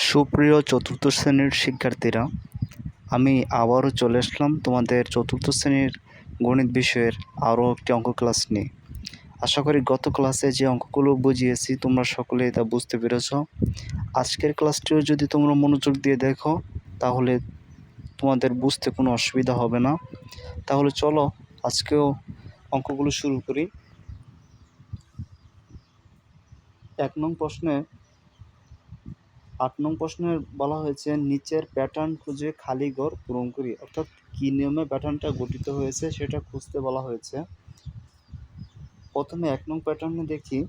সুপ্রিয় চতুর্থ শ্রেণীর শিক্ষার্থীরা, আমি আবারও চলে আসলাম তোমাদের চতুর্থ শ্রেণীর গণিত বিষয়ের আরও একটি অঙ্ক ক্লাস নিয়ে। আশা করি গত ক্লাসে যে অঙ্কগুলো বুঝিয়েছি তোমরা সকলেই তা বুঝতে পেরেছ। আজকের ক্লাসটিও যদি তোমরা মনোযোগ দিয়ে দেখো তাহলে তোমাদের বুঝতে কোনো অসুবিধা হবে না। তাহলে চলো আজকেও অঙ্কগুলো শুরু করি। 1 নং প্রশ্নে 8 নং প্রশ্নের বলা হয়েছে নিচের প্যাটার্ন খুঁজে খালি ঘর পূরণ করি, অর্থাৎ কি নিয়মে প্যাটার্নটা গঠিত হয়েছে সেটা খুঁজতে বলা হয়েছে। প্রথমে 1 নং প্যাটার্নে দেখি,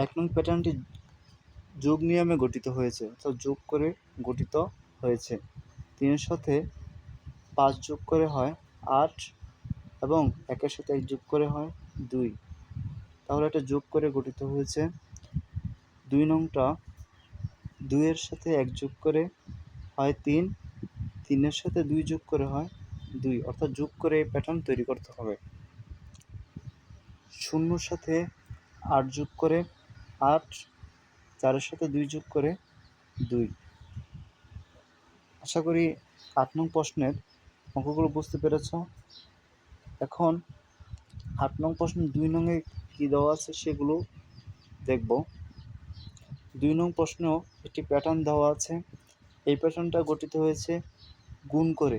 1 নং প্যাটার্নটি যোগ নিয়মে গঠিত হয়েছে, অর্থাৎ যোগ করে গঠিত হয়েছে। 3-এর সাথে 5 যোগ করে হয় 8 এবং 1-এর সাথে 1 যোগ করে হয় 2, তাহলে এটা যোগ করে গঠিত হয়েছে। 2 নংটা 2-এর সাথে 1 যোগ করে হয় 3, 3-এর সাথে 2 যোগ করে হয় 2, অর্থাৎ যোগ করে এই প্যাটার্ন তৈরি করতে হবে। 0-র সাথে 8 যোগ করে 8, 4-এর সাথে 2 যোগ করে 2। আশা করি 8 নং প্রশ্নের অঙ্কগুলো বুঝতে পেরেছ। এখন 8 নং প্রশ্ন 2 নংয়ে কী দেওয়া আছে সেগুলো দেখব। 2 নং প্রশ্নেও একটি প্যাটার্ন দেওয়া আছে। এই প্যাটার্নটা গঠিত হয়েছে গুণ করে।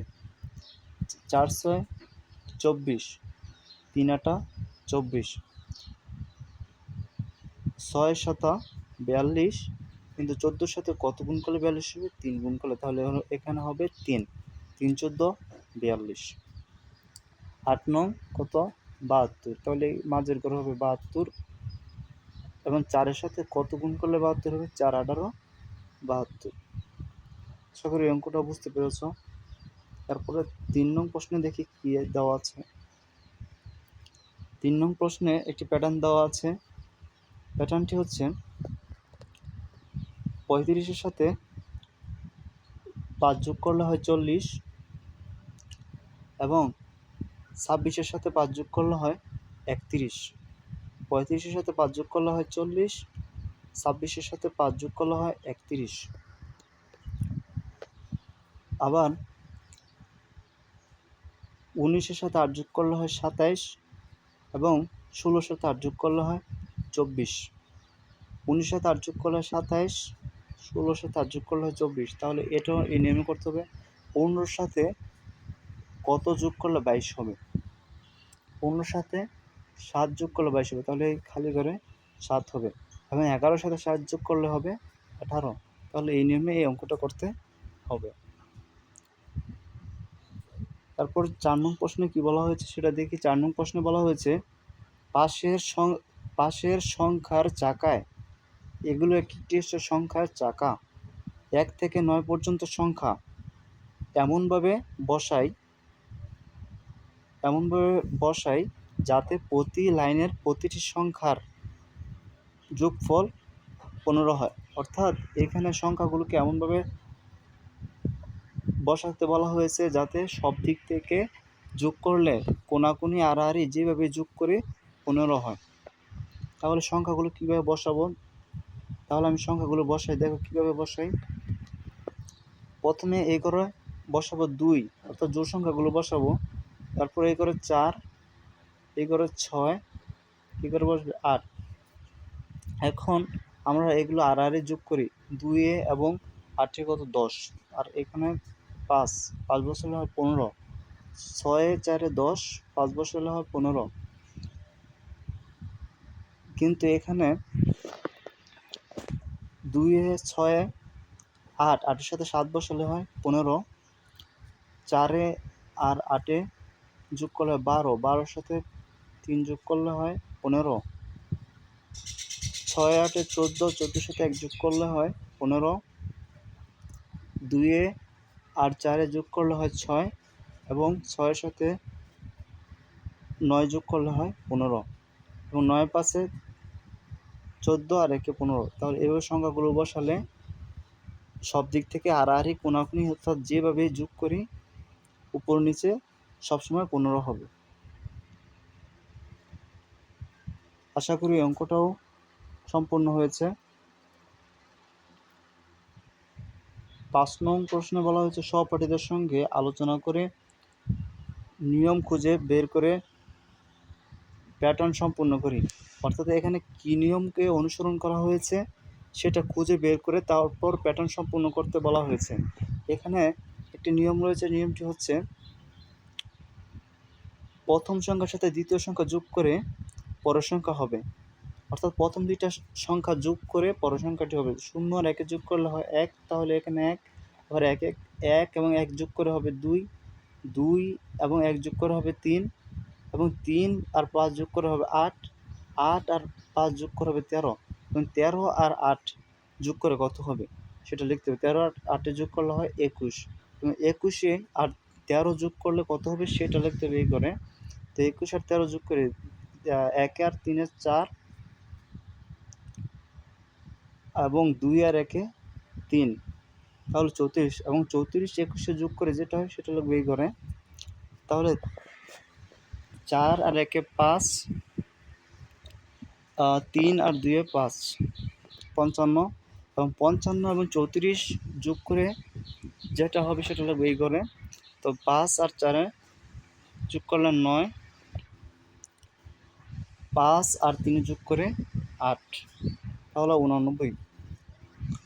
4 6 24, 3 8 24, 6 7 42, কিন্তু 14-র সাথে কত গুণ করলে 42 হবে? 3 গুণ করলে, তাহলে এখানে হবে 3, 3 14 42। 8 নং কত? 72, তাহলে মাঝের ঘর হবে 72 এবং 4-এর সাথে কত গুণ করলে 72 হবে? 4 18 72। আশা করি অঙ্কটা বুঝতে পেরেছ। তারপরে 3 নং প্রশ্নে দেখি কি দেওয়া আছে। 3 নং প্রশ্নে একটি প্যাটার্ন দেওয়া আছে। প্যাটার্নটি হচ্ছে 35-এর সাথে 5 যোগ করলে হয় 40 এবং 26-এর সাথে 5 যোগ করলে হয় 31। 35-এর সাথে 5 যোগ করলে হয় 40, 26-এর সাথে 5 যোগ করলে হয় 31। আবার 19-এর সাথে 8 যোগ করলে হয় 27 এবং 16-এর সাথে 8 যোগ করলে হয় 24। 19-এর সাথে 8 যোগ করলে হয় 27, 16-এর সাথে 8 যোগ করলে হয় 24, তাহলে এটাও এই নিয়মে করতে হবে। 15-এর সাথে কত যোগ করলে 22 হবে? 15-এর সাথে 7 যোগ করলে 22 হবে, তাহলে এই খালি ঘরে 7 হবে এবং 11-এর সাথে 7 যোগ করলে হবে 18, তাহলে এই নিয়মে এই অঙ্কটা করতে হবে। তারপর 4 নং প্রশ্নে কি বলা হয়েছে সেটা দেখি। 4 নং প্রশ্নে বলা হয়েছে পাশের সংখ্যার চাকায়, এগুলো একটি সংখ্যার চাকা, 1 থেকে 9 পর্যন্ত সংখ্যা এমনভাবে বসাই যাতে প্রতি লাইনের প্রতিটি সংখ্যার যোগফল 15 হয়। অর্থাৎ এখানে সংখ্যাগুলোকে এমনভাবে বসাতে বলা হয়েছে যাতে সব দিক থেকে যোগ করলে কোনাকুনি আড়াআড়ি যেভাবে যোগ করে 15 হয়। তাহলে সংখ্যাগুলো কীভাবে বসাবো? তাহলে আমি সংখ্যাগুলো বসাই, দেখো কীভাবে বসাই। প্রথমে এই করে বসাবো 2, অর্থাৎ জোড় সংখ্যাগুলো বসাবো। তারপরে এই করে 4, এই করে 6, এই করে বসবে 8। এখন আমরা এগুলো আড়াআড়ি যোগ করি। 2 এবং 8 কত? 10, আর এখানে 5 বসালে হয় 15। 6 4 10, 5 বসালে হয় 15। কিন্তু এখানে 2 6 8, 8-এর সাথে 7 বসালে হয় 15। 4 আর 8 যোগ করলে হয় 12, 12-এর সাথে 3 যোগ করলে হয় 15। 6 8 14, 14-এর সাথে 1 যোগ করলে হয় 15। 2 আর 4 যোগ করলে হয় 6 এবং 6-এর সাথে 9 যোগ করলে হয় 15 এবং 9 5 14 আর 1 15। তাহলে এভাবে সংখ্যাগুলো বসালে সব দিক থেকে আড়াআড়ি কোনাকুনি, অর্থাৎ যেভাবে যোগ করি উপর নিচে সবসময় 15 হবে। আশা করি অঙ্কটাও সম্পূর্ণ হয়েছে। 5 নং প্রশ্নে বলা হয়েছে সহপাঠীদের সঙ্গে আলোচনা করে নিয়ম খুঁজে বের করে প্যাটার্ন সম্পূর্ণ করি। অর্থাৎ এখানে কী নিয়মকে অনুসরণ করা হয়েছে সেটা খুঁজে বের করে তারপর প্যাটার্ন সম্পূর্ণ করতে বলা হয়েছে। এখানে একটি নিয়ম রয়েছে, নিয়মটি হচ্ছে প্রথম সংখ্যার সাথে দ্বিতীয় সংখ্যা যোগ করে পরের সংখ্যা হবে। অর্থাৎ প্রথম দুইটা সংখ্যা যোগ করে পরের সংখ্যাটি হবে। 0 আর 1 যোগ করলে হয় 1, তাহলে এখানে 1, আবার 1 এবং 1 যোগ করে হবে 2, 2 এবং 1 যোগ করে হবে 3, এবং 3 আর 5 যোগ করে হবে 8, 8 আর 5 যোগ করে হবে 13, এবং 13 আর 8 যোগ করে কত হবে সেটা লিখতে হবে। 13 আর 8 যোগ করলে হয় 21, এবং 21 আর 13 যোগ করলে কত হবে সেটা লিখতে হবে এই করে। তো 21 আর 13 যোগ করে 1 আর 3 এর 4, এবং 2 আর 1 এ 3, তাহলে 34, এবং 34 21 যোগ করে যেটা হয় সেটা লিখবে এই করে। তাহলে 4 আর 1 এ 5, 3 আর 2 এ 5, 55, এবং 55 এবং 34 যোগ করে যেটা হবে সেটা লিখবে এই করে। তো 5 আর 4 এ যোগ করলে 9, 5 আর 3 যোগ করে 8, তাহলে 89,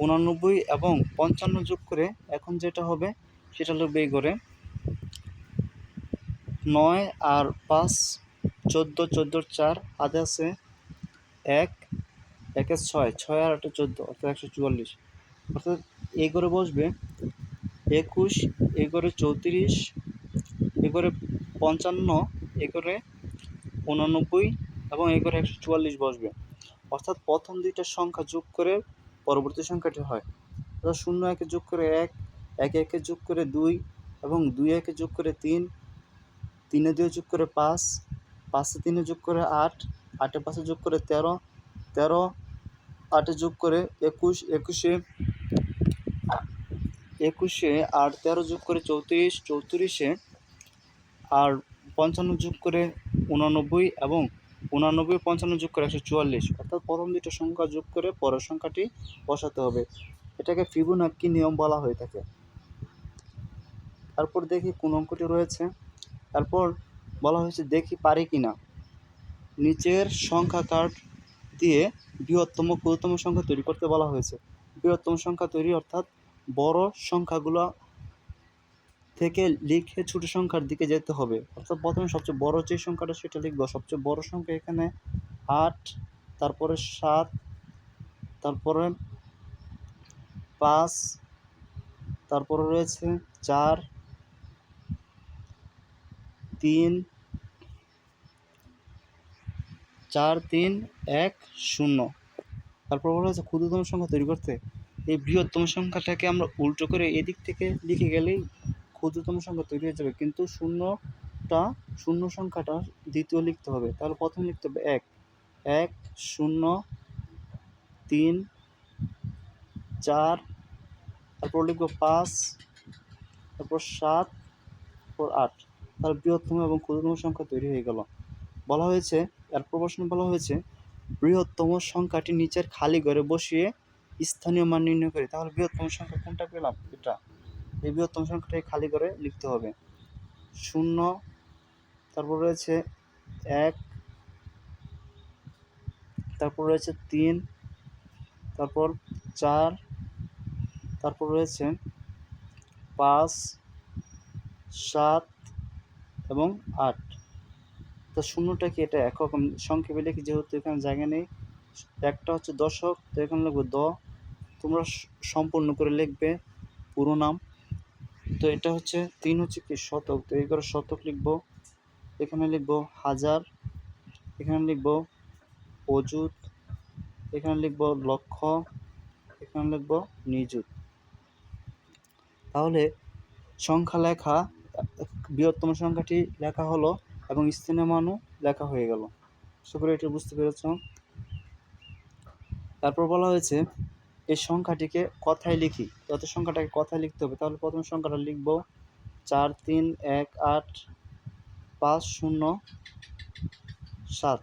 89 এবং 55 যোগ করে এখন যেটা হবে সেটা লিখবে এই করে। 9 আর 5 14, 14 আর 4 হাতে আছে 1, 1 এর 6, 6 আর 8 14, অর্থাৎ 144, অর্থাৎ এই করে বসবে 21, এই করে 34, এই করে 55, এই করে 89 এবং এই করে 144 বসবে। অর্থাৎ প্রথম দুইটা সংখ্যা যোগ করে পরবর্তী সংখ্যাটি হয়। অর্থাৎ 0 1 যোগ করে 1, 1 1 যোগ করে 2, এবং 2 1 যোগ করে 3, 3 2 যোগ করে 5, 5 3 যোগ করে 8, 8 5 যোগ করে 13, 13 8 যোগ করে 21, 21 আর 13 যোগ করে 34, 34 আর 55 যোগ করে 89, এবং 89 55 যোগ করে 144, অর্থাৎ প্রথম দুটো সংখ্যা যোগ করে পরের সংখ্যাটি বসাতে হবে। এটাকে ফিবোনাক্কি নিয়ম বলা হয়ে থাকে। তারপর দেখি কোন অঙ্কটি রয়েছে। তারপর বলা হয়েছে দেখি পারি কিনা নিচের সংখ্যা কার্ড দিয়ে বৃহত্তম ক্ষুদ্রতম সংখ্যা তৈরি করতে বলা হয়েছে। বৃহত্তম সংখ্যা তৈরি অর্থাৎ বড় সংখ্যাগুলো থেকে লিখে ছোট সংখ্যার দিকে যেতে হবে। অর্থাৎ প্রথমে সবচেয়ে বড় যে সংখ্যাটা সেটা লিখব। সবচেয়ে বড় সংখ্যা এখানে 8, তারপরে 7, তারপরে 5, তারপরে রয়েছে 4, 3, 4 3 1 0। তারপর বলা হয়েছে ক্ষুদ্রতম সংখ্যা তৈরি করতে এই বৃহত্তম সংখ্যাটাকে আমরা উল্টো করে এদিক থেকে লিখে গেলেই ক্ষুদ্রতম সংখ্যা তৈরি হয়ে যাবে, কিন্তু শূন্য সংখ্যাটা দ্বিতীয় লিখতে হবে। তাহলে প্রথমে লিখতে হবে 1, 1 0 3 4, তারপর লিখব 5, তারপর 7, তারপর 8, তাহলে বৃহত্তম এবং ক্ষুদ্রতম সংখ্যা তৈরি হয়ে গেল। বলা হয়েছে এরপর প্রশ্নে বলা হয়েছে বৃহত্তম সংখ্যাটি নিচের খালি ঘরে বসিয়ে স্থানীয় মান নির্ণয় করি। তাহলে বৃহত্তম সংখ্যা কোনটা পেলাম? এটা। এই বৃহত্তম সংখ্যাটাই খালি ঘরে লিখতে হবে। 0, তারপর রয়েছে 1, তারপর রয়েছে 3, তারপর 4, তারপর রয়েছে 5, 7 এবং 8। তো শূন্যটা কি? এটা একক সংক্ষেপে লিখি যেহেতু এখানে জায়গা নেই। একটা হচ্ছে দশক, তো এখানে লিখবো তোমরা সম্পূর্ণ করে লিখবে পুরো নাম। তো এটা হচ্ছে 3 হচ্ছে কি শতক, তো এই করে শতক লিখবো। এখানে লিখবো হাজার, এখানে লিখবো অযুত, এখানে লিখবো লক্ষ, এখানে লিখবো নিযুত। তাহলে সংখ্যা লেখা, বৃহত্তম সংখ্যাটি লেখা হলো এবং স্থানীয় মানও লেখা হয়ে গেল। আশা করি এটা বুঝতে পেরেছ। তারপর বলা হয়েছে এই সংখ্যাটিকে কথায় লিখি। যত সংখ্যাটাকে কথায় লিখতে হবে, তাহলে প্রথম সংখ্যাটা লিখব 4 3 1 8 5 0 7।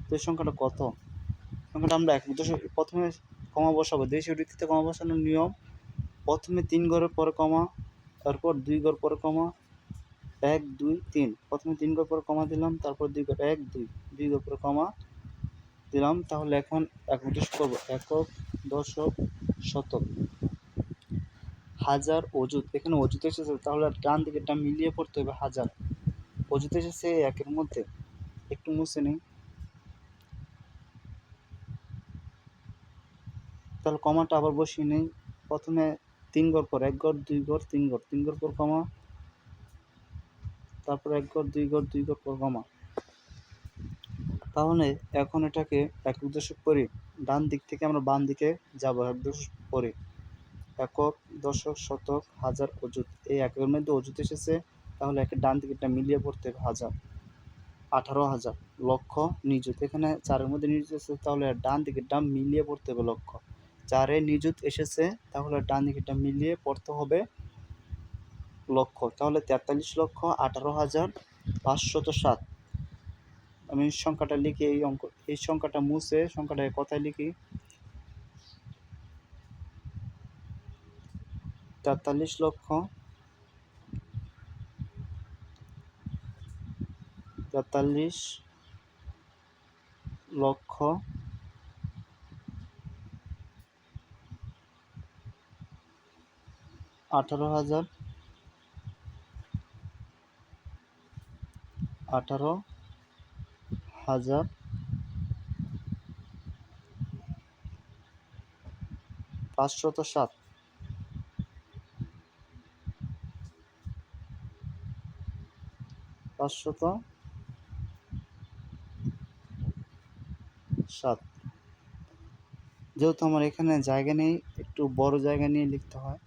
তো এই সংখ্যাটা কত? সংখ্যাটা আমরা প্রথমে কমা বসাবো। দেশীয় রীতিতে কমা বসানোর নিয়ম প্রথমে 3 ঘরের পরে কমা, তারপর 2 ঘর পরে কমা, 1 2 3, প্রথমে 3 ঘর পরে কমা দিলাম, তারপর 2 ঘর 1 2, 2 ঘর পরে কমা দিলাম। তাহলে এখন একক দশক করব, একক, দশক, শতক, হাজার, অযুত। এখানে অযুত এসেছে, তাহলে ডান দিকেরটা মিলিয়ে পড়তে হবে হাজার। অযুত এসেছে একের মধ্যে, একটু মুছে নেই। তাহলে কমাটা আবার বসিয়ে নেই। প্রথমে 3 ঘর পর 1 ঘর 2 ঘর 3 ঘর, 3 ঘর পর কমা, তারপর 1 ঘর 2 ঘর 2 ঘর পর কমা। তাহলে এখন এটাকে একক দশক করি, ডান দিক থেকে আমরা বাম দিকে যাব এক দশক পরে। একক, দশক, শতক, হাজার, অযুত। এই একের মধ্যে অযুত এসেছে, তাহলে একের ডান দিকেরটা মিলিয়ে পড়তে হবে হাজার। 18,000, লক্ষ, নিযুত। এখানে 4-এর মধ্যে নিযুত এসেছে, তাহলে ডান দিকেরটা মিলিয়ে পড়তে হবে লক্ষ। 4-এ নিযুত এসেছে, তাহলে ডান দিকেরটা মিলিয়ে পড়তে হবে লক্ষ। তাহলে 43,18,507। আমি সংখ্যাটা লিখি, এই সংখ্যাটা মুছে সংখ্যাটা কথায় লিখি। 43 লক্ষ 43 লক্ষ 18,000 18,000 507। যেহেতু আমার এখানে জায়গা নেই, একটু বড় জায়গা নিয়ে লিখতে হয়।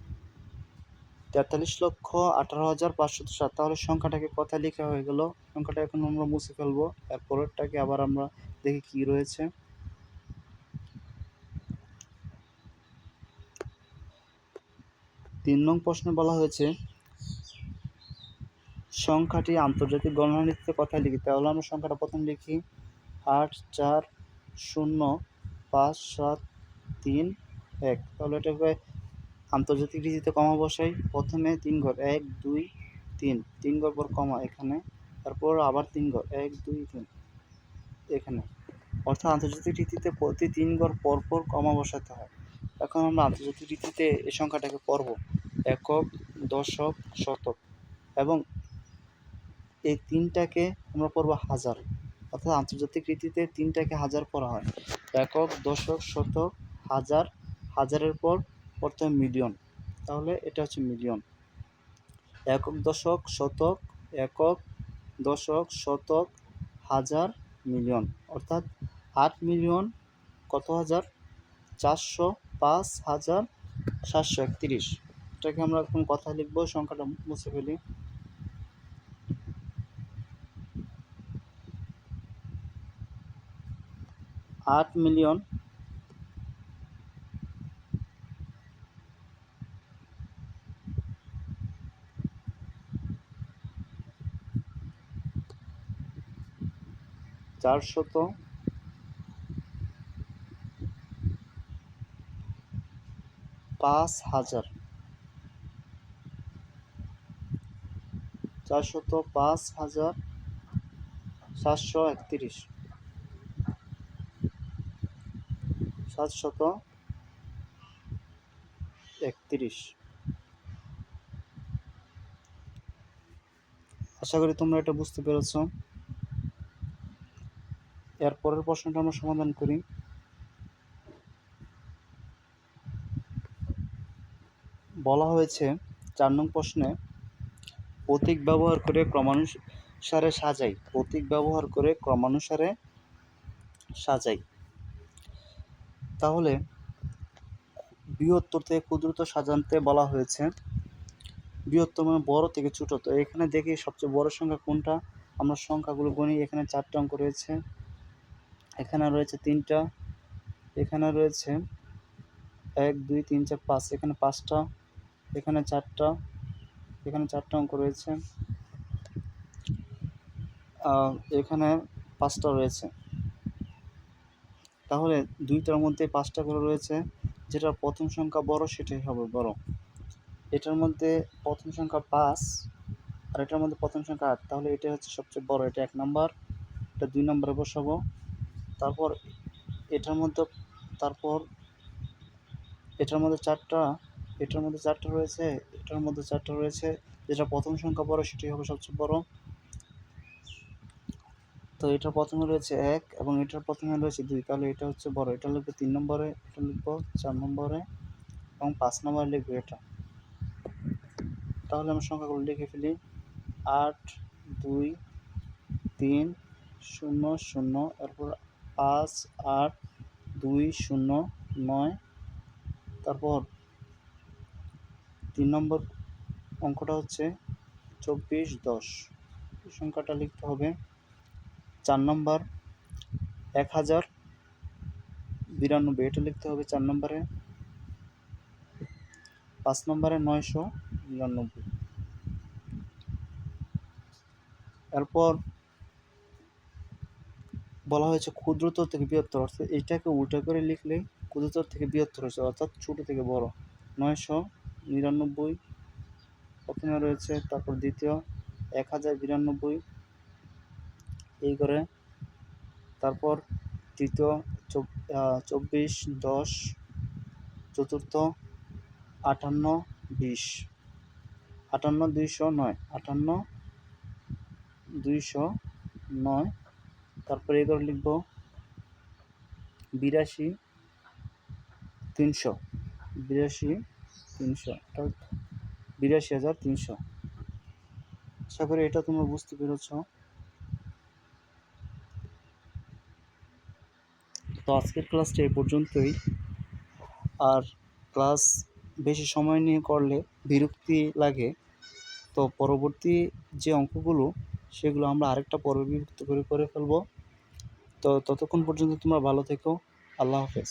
43,18,507। তাহলে সংখ্যাটাকে কথা লেখা হয়ে গেল। সংখ্যাটা এখন আমরা মুছে ফেলবো। এরপরেরটাকে আবার আমরা দেখি কি রয়েছে। 3 নং প্রশ্নে বলা হয়েছে সংখ্যাটি আন্তর্জাতিক গণনানীতিতে কথায় লিখি। তাহলে আমরা সংখ্যাটা প্রথম লিখি 8400573 তাহলে এটাকে আন্তর্জাতিক রীতিতে কমা বসাই। প্রথমে 3 ঘর 1 2 3, 3 ঘর পর কমা এখানে, তারপর আবার 3 ঘর 1 2 3 এখানে। অর্থাৎ আন্তর্জাতিক রীতিতে প্রতি 3 ঘর পর পর কমা বসাতে হয়। এখন আমরা আন্তর্জাতিক রীতিতে এই সংখ্যাটাকে পড়ব, একক, দশক, শতক, এবং এই 3টাকে আমরা পড়ব হাজার। অর্থাৎ আন্তর্জাতিক রীতিতে 3টাকে হাজার পড়া হয়। একক, দশক, শতক, হাজার, হাজারের পর পড়তে হয় মিলিয়ন। তাহলে এটা হচ্ছে মিলিয়ন। একক, দশক, শতক, একক, দশক, শতক, হাজার, মিলিয়ন। অর্থাৎ 8 মিলিয়ন কত হাজার 405,731। এটাকে আমরা এখন কথা লিখবো, সংখ্যাটা মুছে ফেলি। 8 মিলিয়ন 405,000 405,731 731। আশা করি তোমরা এটা বুঝতে পেরেছ। এর পরের প্রশ্নটা আমরা সমাধান করি। বলা হয়েছে 4 নং প্রশ্নে প্রতীক ব্যবহার করে ক্রমানুসারে সাজাই। প্রতীক ব্যবহার করে ক্রমানুসারে সাজাই। তাহলে বৃহত্তর থেকে ক্ষুদ্রতর সাজাতে বলা হয়েছে। বৃহত্তর মানে বড় থেকে ছোট। তো এখানে দেখি সবচেয়ে বড় সংখ্যা কোনটা। আমরা সংখ্যাগুলো গণি। এখানে 4টা অঙ্ক রয়েছে, এখানে রয়েছে 3টা, এখানে রয়েছে 1 2 3 4 5, এখানে 5টা, এখানে 4টা, এখানে 4টা অঙ্ক রয়েছে, এখানে 5টা রয়েছে। তাহলে 2টার মধ্যে 5টা করে রয়েছে, যেটা প্রথম সংখ্যা বড় সেটাই হবে বড়। এটার মধ্যে প্রথম সংখ্যা 5 আর এটার মধ্যে প্রথম সংখ্যা 8, তাহলে এটা হচ্ছে সবচেয়ে বড়, এটা 1 নাম্বার, এটা 2 নম্বরে বসাবো। তারপর এটার মধ্যে তারপর এটার মধ্যে 4টা, এটার মধ্যে 4টা রয়েছে, এটার মধ্যে 4টা রয়েছে, যেটা প্রথম সংখ্যা বড় সেটাই হবে সবচেয়ে বড়। তো এটার প্রথমে রয়েছে 1 এবং এটার প্রথমে রয়েছে 2, তাহলে এটা হচ্ছে বড়, এটা লিখবো 3 নম্বরে, এটা লিখবো 4 নম্বরে এবং 5 নম্বরে লিখবো এটা। তাহলে আমরা সংখ্যাগুলো লিখে ফেলি। 8 2 3 0 0, এরপর 5 8 2 0 9, তারপর 3 নম্বর অঙ্কটা হচ্ছে 24 10, এই সংখ্যাটা লিখতে হবে। 4 নম্বর 1092, এটা লিখতে হবে 4 নম্বরে। 5 নম্বরে 999। এরপর বলা হয়েছে ক্ষুদ্রতর থেকে বৃহত্তর, অর্থাৎ এইটাকে উল্টা করে লিখলে ক্ষুদ্রতর থেকে বৃহত্তর হচ্ছে, অর্থাৎ ছোট থেকে বড়। 999 প্রথমে রয়েছে, তারপর দ্বিতীয় 1092 এই করে, তারপর তৃতীয় 24 10, চতুর্থ 58 20, 58 209, 58 209, তারপরে এই করে লিখবো 82 300, 82 300, 82,300। আশা করি এটা তোমরা বুঝতে পেরেছ। তো আজকের ক্লাসটা এই পর্যন্তই। আর ক্লাস বেশি সময় নিয়ে করলে বিরক্তি লাগে, তো পরবর্তী যে অঙ্কগুলো সেগুলো আমরা আরেকটা পর্বে বিভক্ত করে ফেলবো। তো ততক্ষণ পর্যন্ত তোমরা ভালো থেকো। আল্লাহ হাফেজ।